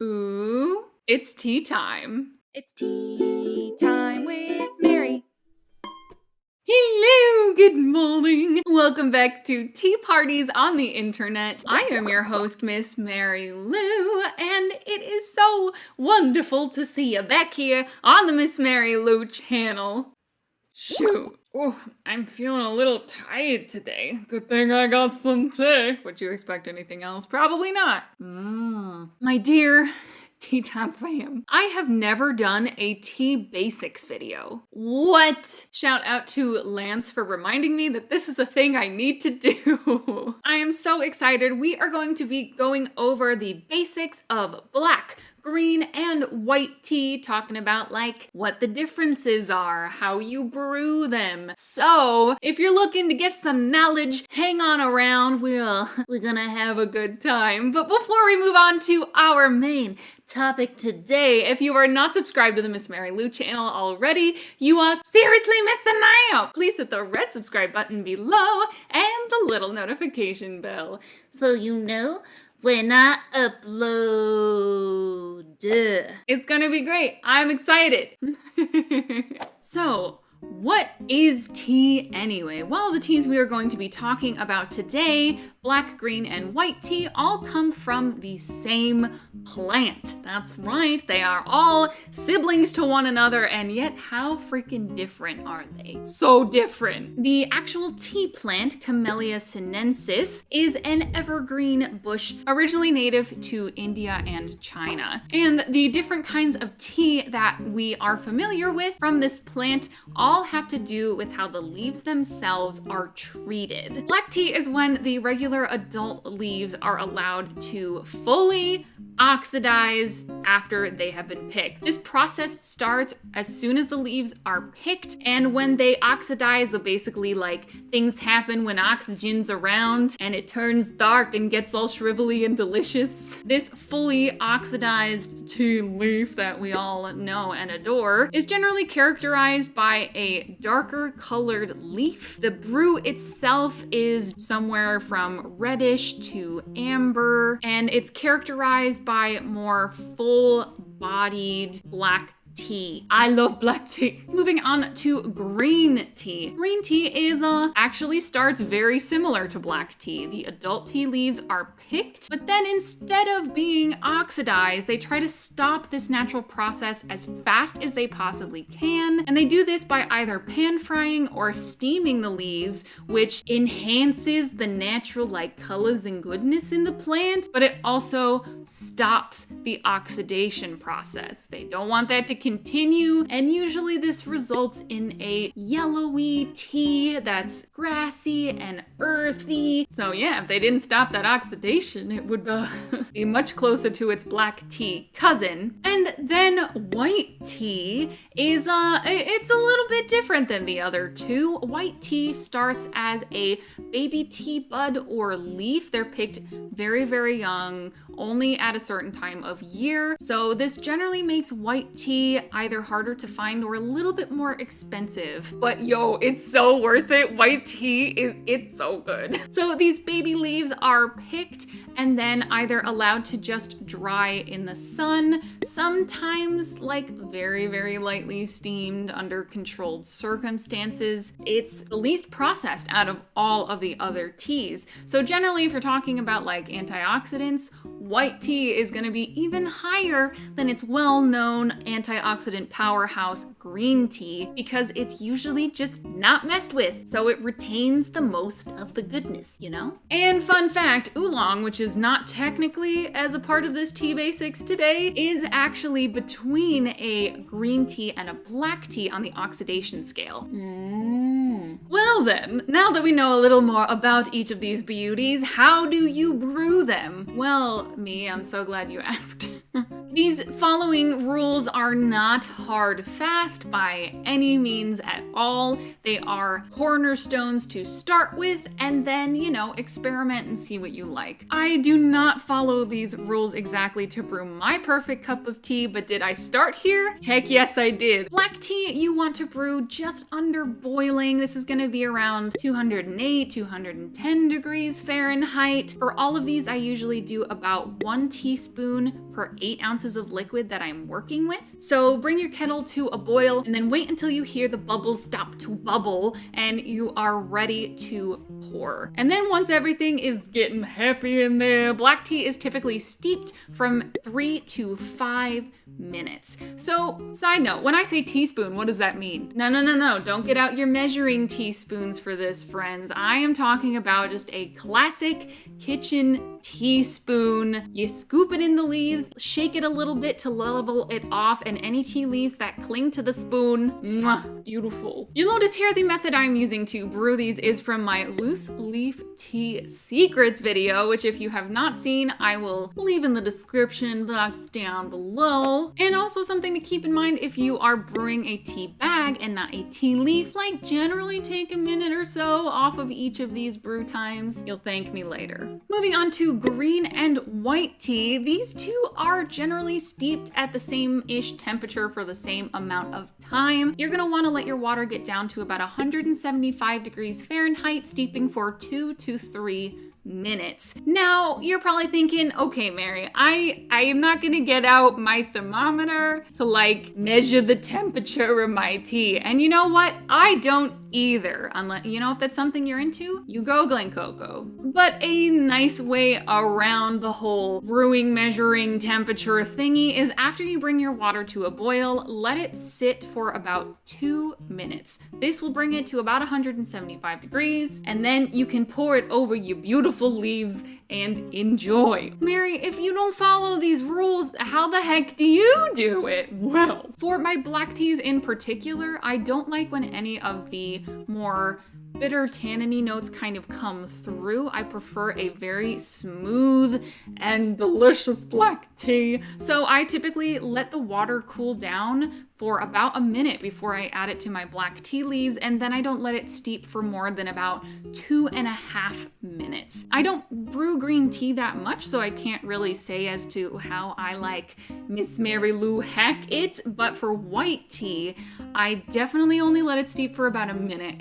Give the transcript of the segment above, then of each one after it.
Ooh, it's tea time. It's tea time with Mary. Hello, good morning. Welcome back to Tea Parties on the Internet. I am your host, Miss Mary Lou, and it is so wonderful to see you back here on the Miss Mary Lou channel. Shoot. Oh, I'm feeling a little tired today. Good thing I got some tea. Would you expect anything else? Probably not. My dear Tea Time fam, I have never done a tea basics video. What? Shout out to Lance for reminding me that this is a thing I need to do. I am so excited. We are going to be going over the basics of black, green, and white tea, talking about like what the differences are, how you brew them. So if you're looking to get some knowledge, hang on around. We're gonna have a good time. But before we move on to our main topic today, if you are not subscribed to the Miss Mary Lou channel already, you are seriously missing out. Please hit the red subscribe button below and the little notification bell so you know when I upload. It's gonna be great. I'm excited. So, what is tea anyway? Well, the teas we are going to be talking about today, black, green, and white tea, all come from the same plant. That's right, they are all siblings to one another, and yet how freaking different are they? So different. The actual tea plant, Camellia sinensis, is an evergreen bush originally native to India and China. And the different kinds of tea that we are familiar with from this plant all have to do with how the leaves themselves are treated. Black tea is when the regular adult leaves are allowed to fully oxidize after they have been picked. This process starts as soon as the leaves are picked, and when they oxidize, so basically like things happen when oxygen's around and it turns dark and gets all shrivelly and delicious. This fully oxidized tea leaf that we all know and adore is generally characterized by a darker colored leaf. The brew itself is somewhere from reddish to amber, and it's characterized by more full-bodied black tea. I love black tea. Moving on to green tea. Green tea is actually starts very similar to black tea. The adult tea leaves are picked, but then instead of being oxidized, they try to stop this natural process as fast as they possibly can. And they do this by either pan frying or steaming the leaves, which enhances the natural like colors and goodness in the plant, but it also stops the oxidation process. They don't want that to continue, and usually this results in a yellowy tea that's grassy and earthy. So yeah, if they didn't stop that oxidation, it would be much closer to its black tea cousin. And then white tea is it's a little bit different than the other two. White tea starts as a baby tea bud or leaf. They're picked very, very young, only at a certain time of year. So this generally makes white tea either harder to find or a little bit more expensive. But yo, it's so worth it. White tea it's so good. So these baby leaves are picked and then either allowed to just dry in the sun, sometimes like very, very lightly steamed under controlled circumstances. It's the least processed out of all of the other teas. So generally, if you're talking about like antioxidants, white tea is going to be even higher than its well-known antioxidant powerhouse green tea because it's usually just not messed with, so it retains the most of the goodness, you know? And fun fact, oolong, which is not technically as a part of this tea basics today, is actually between a green tea and a black tea on the oxidation scale. Well then, now that we know a little more about each of these beauties, how do you brew them? Well, I'm so glad you asked. These following rules are not hard fast by any means at all. They are cornerstones to start with, and then, experiment and see what you like. I do not follow these rules exactly to brew my perfect cup of tea, but did I start here? Heck yes, I did. Black tea, you want to brew just under boiling. This is going gonna be around 208, 210 degrees Fahrenheit. For all of these, I usually do about 1 teaspoon per 8 ounces of liquid that I'm working with. So bring your kettle to a boil and then wait until you hear the bubbles stop to bubble and you are ready to pour. And then once everything is getting happy in there, black tea is typically steeped from 3 to 5 minutes. So, side note, when I say teaspoon, what does that mean? No, don't get out your measuring teaspoons for this, friends. I am talking about just a classic kitchen teaspoon. You scoop it in the leaves, shake it a little bit to level it off, and any tea leaves that cling to the spoon, mwah, beautiful. You'll notice here the method I'm using to brew these is from my loose leaf tea secrets video, which if you have not seen, I will leave in the description box down below. And also something to keep in mind if you are brewing a tea bag and not a tea leaf, like generally take a minute or so off of each of these brew times. You'll thank me later. Moving on to green and white tea, these two are generally steeped at the same-ish temperature for the same amount of time. You're gonna wanna let your water get down to about 175 degrees Fahrenheit, steeping for 2 to 3 minutes. Now, you're probably thinking, okay, Mary, I am not gonna get out my thermometer to like measure the temperature of my tea. And you know what? I don't either. Unless, you know, if that's something you're into, you go Glen Coco. But a nice way around the whole brewing, measuring temperature thingy is after you bring your water to a boil, let it sit for about 2 minutes. This will bring it to about 175 degrees, and then you can pour it over your beautiful leaves and enjoy. Mary, if you don't follow these rules, how the heck do you do it? Well, for my black teas in particular, I don't like when any of the more bitter tanniny notes kind of come through. I prefer a very smooth and delicious black tea. So I typically let the water cool down for about a minute before I add it to my black tea leaves, and then I don't let it steep for more than about 2.5 minutes. I don't brew green tea that much, so I can't really say as to how I like Miss Mary Lou hack it, but for white tea, I definitely only let it steep for about 1.5 minutes.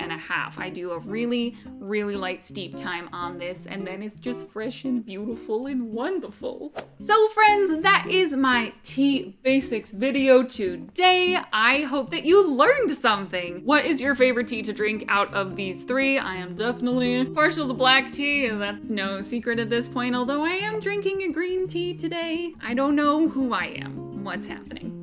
I do a really, really light steep time on this, and then it's just fresh and beautiful and wonderful. So friends, that is my tea basics video today. I hope that you learned something. What is your favorite tea to drink out of these three? I am definitely partial to black tea, and that's no secret at this point, although I am drinking a green tea today. I don't know who I am, what's happening.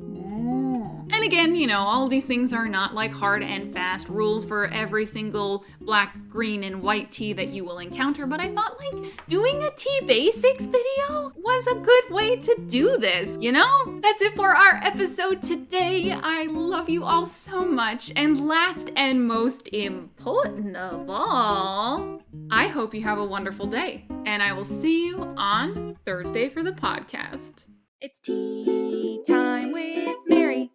And again, you know, all these things are not like hard and fast rules for every single black, green, and white tea that you will encounter, but I thought like doing a tea basics video was a good way to do this, you know? That's it for our episode today. I love you all so much. And last and most important of all, I hope you have a wonderful day. And I will see you on Thursday for the podcast. It's tea time with Mary.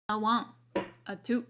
A one, a two,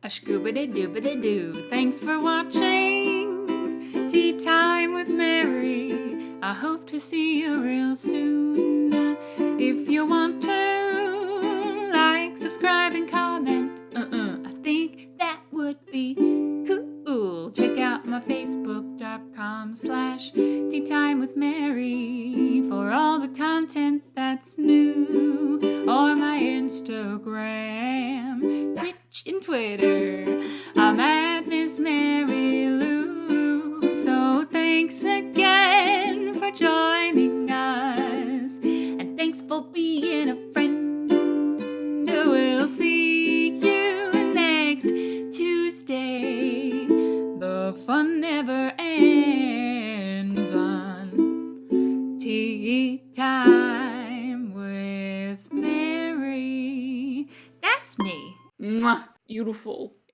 a scoobity-doobity-doo. Thanks for watching Tea Time with Mary. I hope to see you real soon. If you want to like, subscribe, and comment, I think that would be cool. Check out my Facebook.com/Tea Time with Mary for all the content that's new, or my Instagram, Twitch, and Twitter. I'm at Miss Mary Lou. So thanks again for joining us, and thanks for being a friend. We'll see you next Tuesday. The fun never ends on Tea Time with Mary. That's me. Mwah. Beautiful.